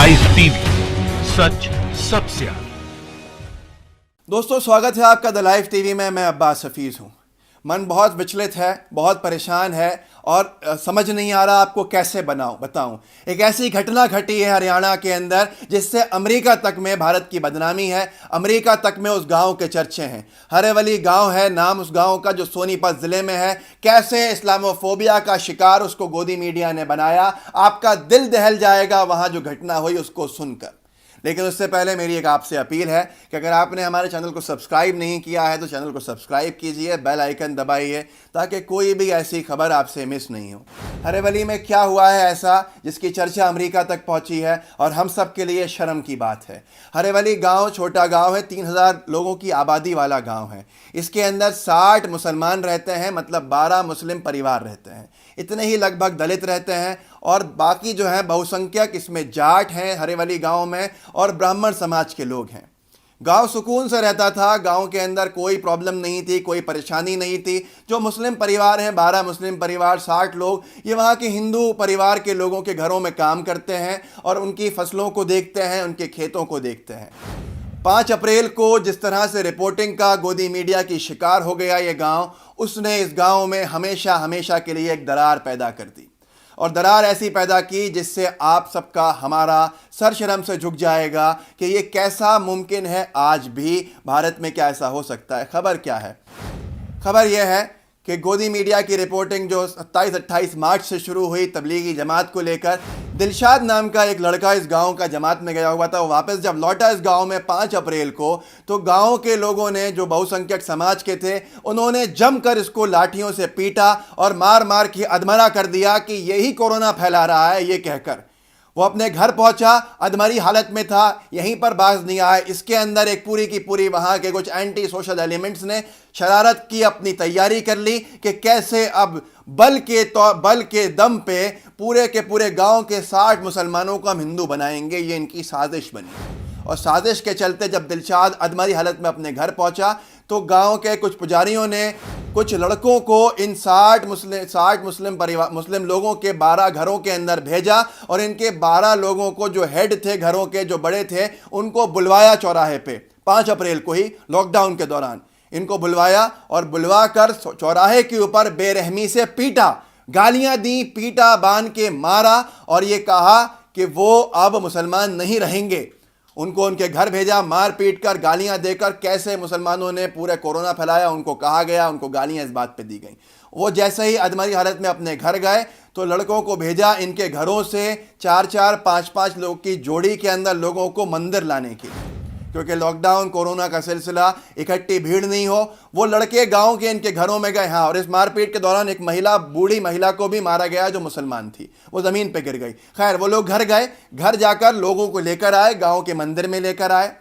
Live TV, सच सबसे आगे। दोस्तों, स्वागत है आपका द लाइव टीवी में। मैं अब्बास हफीज़ हूँ। मन बहुत विचलित है, बहुत परेशान है और समझ नहीं आ रहा आपको कैसे बताऊं। एक ऐसी घटना घटी है हरियाणा के अंदर जिससे अमेरिका तक में भारत की बदनामी है। अमेरिका तक में उस गांव के चर्चे हैं। हरेवली गांव है नाम उस गांव का, जो सोनीपत ज़िले में है। कैसे इस्लामोफोबिया का शिकार उसको गोदी मीडिया ने बनाया, आपका दिल दहल जाएगा वहाँ जो घटना हुई उसको सुनकर। लेकिन उससे पहले मेरी एक आपसे अपील है कि अगर आपने हमारे चैनल को सब्सक्राइब नहीं किया है तो चैनल को सब्सक्राइब कीजिए, बेल आइकन दबाइए ताकि कोई भी ऐसी खबर आपसे मिस नहीं हो। हरेवली में क्या हुआ है ऐसा जिसकी चर्चा अमेरिका तक पहुंची है और हम सब के लिए शर्म की बात है। हरेवली गांव छोटा गांव है, 3000 लोगों की आबादी वाला गांव है। इसके अंदर 60 मुसलमान रहते हैं, मतलब 12 मुस्लिम परिवार रहते हैं। इतने ही लगभग दलित रहते हैं और बाकी जो है बहुसंख्यक इसमें जाट हैं हरेवली गांव में, और ब्राह्मण समाज के लोग हैं। गांव सुकून से रहता था, गांव के अंदर कोई प्रॉब्लम नहीं थी, कोई परेशानी नहीं थी। जो मुस्लिम परिवार हैं, 12 मुस्लिम परिवार, 60 लोग, ये वहाँ के हिंदू परिवार के लोगों के घरों में काम करते हैं और उनकी फसलों को देखते हैं, उनके खेतों को देखते हैं। 5 अप्रैल को जिस तरह से रिपोर्टिंग का गोदी मीडिया की शिकार हो गया ये गांव, उसने इस गांव में हमेशा हमेशा के लिए एक दरार पैदा कर दी। और दरार ऐसी पैदा की जिससे आप सबका, हमारा सर शर्म से झुक जाएगा कि ये कैसा मुमकिन है। आज भी भारत में क्या ऐसा हो सकता है। खबर क्या है? खबर यह है कि गोदी मीडिया की रिपोर्टिंग जो 27-28 मार्च से शुरू हुई तबलीगी जमात को लेकर, दिलशाद नाम का एक लड़का इस गांव का जमात में गया हुआ था। वो वापस जब लौटा इस गांव में 5 अप्रैल को, तो गांव के लोगों ने, जो बहुसंख्यक समाज के थे, उन्होंने जमकर इसको लाठियों से पीटा और मार मार के अधमरा कर दिया कि यही कोरोना फैला रहा है। ये कहकर वो अपने घर पहुंचा, अधमरी हालत में था, यहीं पर बाज नहीं आया। इसके अंदर एक पूरी की पूरी वहाँ के कुछ एंटी सोशल एलिमेंट्स ने शरारत की, अपनी तैयारी कर ली कि कैसे अब बल के दम पे पूरे के पूरे गांव के 60 मुसलमानों को हम हिंदू बनाएंगे। ये इनकी साजिश बनी। और साजिश के चलते जब दिलशाद अधमरी हालत में अपने घर पहुंचा तो गांव के कुछ पुजारियों ने कुछ लड़कों को इन 60 मुस्लिम लोगों के 12 घरों के अंदर भेजा और इनके 12 लोगों को, जो हेड थे घरों के, जो बड़े थे, उनको बुलवाया चौराहे पे। 5 अप्रैल को ही लॉकडाउन के दौरान इनको बुलवाया और बुलवा कर चौराहे के ऊपर बेरहमी से पीटा, गालियां दी, पीटा, बांध के मारा और ये कहा कि वो अब मुसलमान नहीं रहेंगे। उनको उनके घर भेजा, मार पीट कर, गालियां देकर। कैसे मुसलमानों ने पूरे कोरोना फैलाया उनको कहा गया, उनको गालियां इस बात पे दी गई। वो जैसे ही अधमरी हालत में अपने घर गए तो लड़कों को भेजा इनके घरों से 4-4, 5-5 लोग की जोड़ी के अंदर लोगों को मंदिर लाने की, क्योंकि लॉकडाउन, कोरोना का सिलसिला, इकट्ठी भीड़ नहीं हो। वो लड़के गांव के इनके घरों में गए। हाँ, और इस मारपीट के दौरान एक महिला, बूढ़ी महिला को भी मारा गया जो मुसलमान थी, वो ज़मीन पे गिर गई। खैर, वो लोग घर गए, घर जाकर लोगों को लेकर आए, गांव के मंदिर में लेकर आए।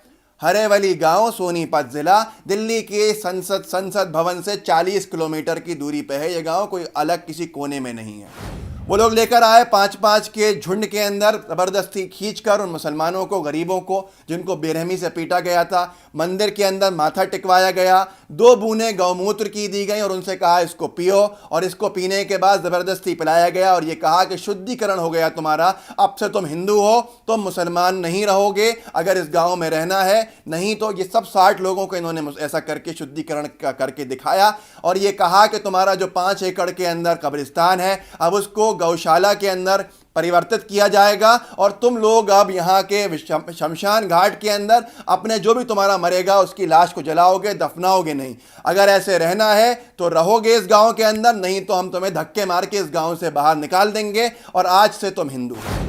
हरेवली गांव, सोनीपत ज़िला, दिल्ली के संसद भवन से 40 किलोमीटर की दूरी पे है ये गाँव, कोई अलग किसी कोने में नहीं है। वो लोग लेकर आए 5-5 के झुंड के अंदर, ज़बरदस्ती खींचकर उन मुसलमानों को, गरीबों को, जिनको बेरहमी से पीटा गया था, मंदिर के अंदर माथा टिकवाया गया। 2 बूंदें गौमूत्र की दी गई और उनसे कहा इसको पियो, और इसको पीने के बाद ज़बरदस्ती पिलाया गया और ये कहा कि शुद्धिकरण हो गया तुम्हारा, अब से तुम हिंदू हो, तुम मुसलमान नहीं रहोगे अगर इस गाँव में रहना है। नहीं तो ये सब 60 लोगों को इन्होंने ऐसा करके शुद्धिकरण करके दिखाया और ये कहा कि तुम्हारा जो 5 एकड़ के अंदर कब्रिस्तान है, अब उसको गौशाला के अंदर परिवर्तित किया जाएगा और तुम लोग अब यहाँ के शमशान घाट के अंदर अपने जो भी तुम्हारा मरेगा उसकी लाश को जलाओगे, दफनाओगे नहीं। अगर ऐसे रहना है तो रहोगे इस गांव के अंदर, नहीं तो हम तुम्हें धक्के मार के इस गांव से बाहर निकाल देंगे और आज से तुम हिंदू हो।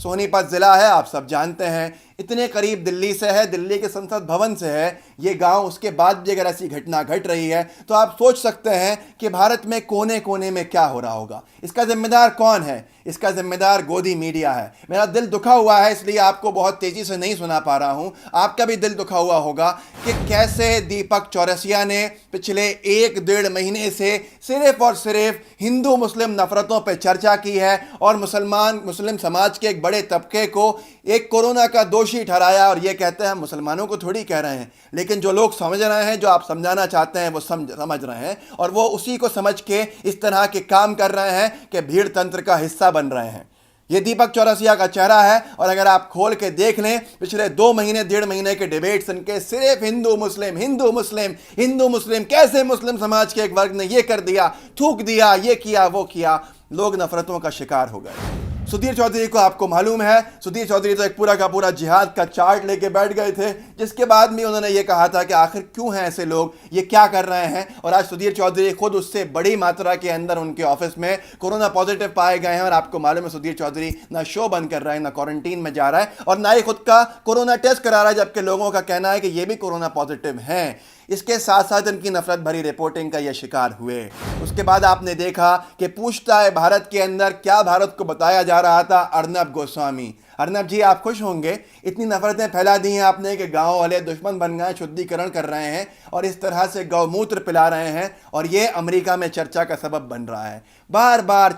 सोनीपत ज़िला है, आप सब जानते हैं, इतने करीब दिल्ली से है, दिल्ली के संसद भवन से है ये गांव। उसके बाद भी अगर ऐसी घटना घट रही है तो आप सोच सकते हैं कि भारत में कोने कोने में क्या हो रहा होगा। इसका जिम्मेदार कौन है? इसका जिम्मेदार गोदी मीडिया है। मेरा दिल दुखा हुआ है, इसलिए आपको बहुत तेज़ी से नहीं सुना पा रहा हूँ। आपका भी दिल दुखा हुआ होगा कि कैसे दीपक चौरसिया ने पिछले 1-1.5 महीने से सिर्फ और सिर्फ हिंदू मुस्लिम नफरतों पर चर्चा की है और मुस्लिम समाज के एक बड़े तबके को एक कोरोना का दोषी ठहराया और ये कहते हैं, मुसलमानों को थोड़ी कह रहे हैं, लेकिन जो लोग समझ रहे हैं, जो आप समझाना चाहते हैं वो समझ रहे हैं और वो उसी को समझ के इस तरह के काम कर रहे हैं कि भीड़ तंत्र का हिस्सा बन रहे हैं। ये दीपक चौरसिया का चेहरा है। और अगर आप खोल के देख लें पिछले 2 महीने 1.5 महीने के डिबेट्स इनके सिर्फ हिंदू मुस्लिम हिंदू मुस्लिम हिंदू मुस्लिम, कैसे मुस्लिम समाज के एक वर्ग ने ये कर दिया, थूक दिया, ये किया वो किया, लोग नफरतों का शिकार हो गए। सुधीर चौधरी को आपको मालूम है, सुधीर चौधरी तो एक पूरा का पूरा जिहाद का चार्ट लेके बैठ गए थे, जिसके बाद में उन्होंने ये कहा था कि आखिर क्यों हैं ऐसे लोग, ये क्या कर रहे हैं। और आज सुधीर चौधरी खुद उससे बड़ी मात्रा के अंदर उनके ऑफिस में कोरोना पॉजिटिव पाए गए हैं। और आपको मालूम है सुधीर चौधरी ना शो बंद कर रहा है, ना क्वारंटीन में जा रहा है और ना ही खुद का कोरोना टेस्ट करा रहा है, जबकि लोगों का कहना है कि ये भी कोरोना पॉजिटिव हैं। इसके साथ साथ इनकी नफरत भरी रिपोर्टिंग का ये शिकार हुए। उसके बाद आपने देखा कि पूछता है भारत के अंदर क्या भारत को बताया जा रहा था अर्नब गोस्वामी। अर्नब जी आप खुश होंगे, इतनी नफरतें फैला दी हैं आपने कि गांव वाले दुश्मन बन गए, शुद्धिकरण कर रहे हैं और इस तरह से गौमूत्र पिला रहे हैं और ये अमेरिका में चर्चा का सबब बन रहा है। बार बार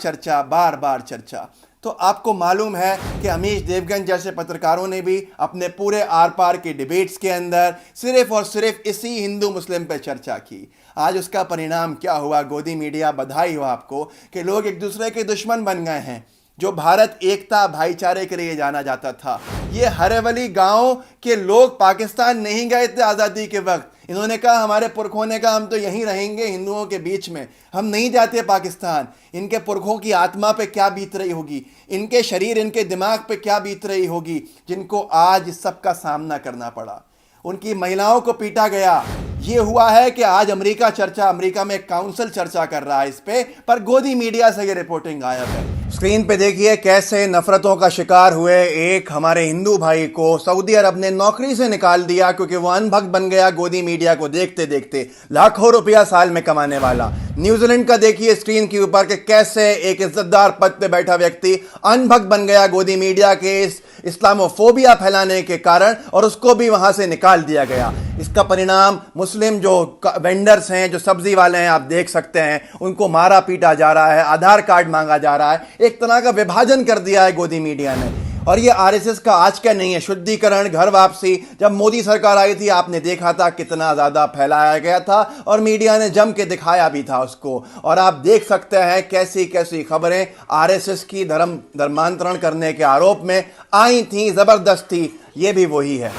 चर्चा। तो आपको मालूम है कि अमीश देवगन जैसे पत्रकारों ने भी अपने पूरे आर पार के डिबेट्स के अंदर सिर्फ और सिर्फ इसी हिंदू मुस्लिम पे चर्चा की। आज उसका परिणाम क्या हुआ? गोदी मीडिया, बधाई हो आपको कि लोग एक दूसरे के दुश्मन बन गए हैं। जो भारत एकता भाईचारे के लिए जाना जाता था, ये हरेवली गांव के लोग पाकिस्तान नहीं गए थे आज़ादी के वक्त। इन्होंने कहा हमारे पुरखों ने कहा हम तो यहीं रहेंगे हिंदुओं के बीच में, हम नहीं जाते पाकिस्तान। इनके पुरखों की आत्मा पे क्या बीत रही होगी, इनके शरीर इनके दिमाग पे क्या बीत रही होगी, जिनको आज इस सब का सामना करना पड़ा। उनकी महिलाओं को पीटा गया। ये हुआ है कि आज अमेरिका में एक काउंसिल चर्चा कर रहा है इस पे, पर गोदी मीडिया से ये रिपोर्टिंग गायब है। स्क्रीन पे देखिए कैसे नफरतों का शिकार हुए एक हमारे हिंदू भाई को सऊदी अरब ने नौकरी से निकाल दिया क्योंकि वो अनभक्त बन गया गोदी मीडिया को देखते देखते। लाखों रुपया साल में कमाने वाला। न्यूजीलैंड का देखिए स्क्रीन के ऊपर कि कैसे एक इज्जतदार पद पे बैठा व्यक्ति अनभक्त बन गया गोदी मीडिया के इस इस्लामोफोबिया फैलाने के कारण और उसको भी वहां से निकाल दिया गया। इसका परिणाम मुस्लिम जो वेंडर्स हैं, जो सब्जी वाले हैं, आप देख सकते हैं उनको मारा पीटा जा रहा है, आधार कार्ड मांगा जा रहा है। एक तरह का विभाजन कर दिया है गोदी मीडिया ने। और ये आरएसएस का आज का नहीं है, शुद्धिकरण, घर वापसी। जब मोदी सरकार आई थी आपने देखा था कितना ज्यादा फैलाया गया था और मीडिया ने जम के दिखाया भी था उसको। और आप देख सकते हैं कैसी कैसी खबरें आरएसएस की धर्मांतरण करने के आरोप में आई थी, जबरदस्ती। ये भी वही है।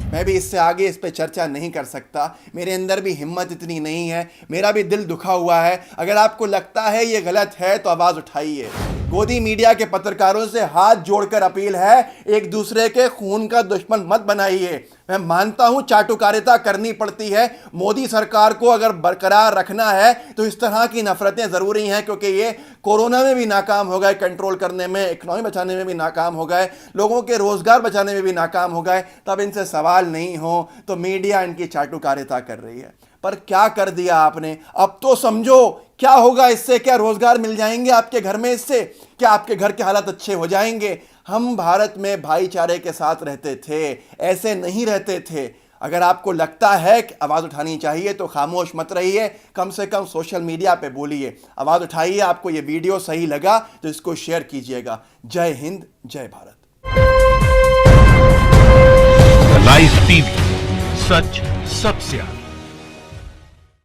मैं भी इससे आगे इस पे चर्चा नहीं कर सकता, मेरे अंदर भी हिम्मत इतनी नहीं है, मेरा भी दिल दुखा हुआ है। अगर आपको लगता है ये गलत है तो आवाज़ उठाइए। गोदी मीडिया के पत्रकारों से हाथ जोड़कर अपील है, एक दूसरे के खून का दुश्मन मत बनाइए। मैं मानता हूं चाटुकारिता करनी पड़ती है, मोदी सरकार को अगर बरकरार रखना है तो इस तरह की नफरतें ज़रूरी हैं, क्योंकि ये कोरोना में भी नाकाम हो गए कंट्रोल करने में, इकोनॉमी बचाने में भी नाकाम हो गए, लोगों के रोज़गार बचाने में भी नाकाम हो गए। तब इनसे सवाल नहीं हो तो मीडिया इनकी चाटुकारिता कर रही है। पर क्या कर दिया आपने, अब तो समझो क्या होगा इससे। क्या रोजगार मिल जाएंगे आपके घर में इससे? क्या आपके घर के हालात अच्छे हो जाएंगे? हम भारत में भाईचारे के साथ रहते थे, ऐसे नहीं रहते थे। अगर आपको लगता है कि आवाज़ उठानी चाहिए तो खामोश मत रहिए, कम से कम सोशल मीडिया पे बोलिए, आवाज़ उठाइए। आपको ये वीडियो सही लगा तो इसको शेयर कीजिएगा। जय हिंद, जय भारत। लाइव टीवी, सच सबसे आगे।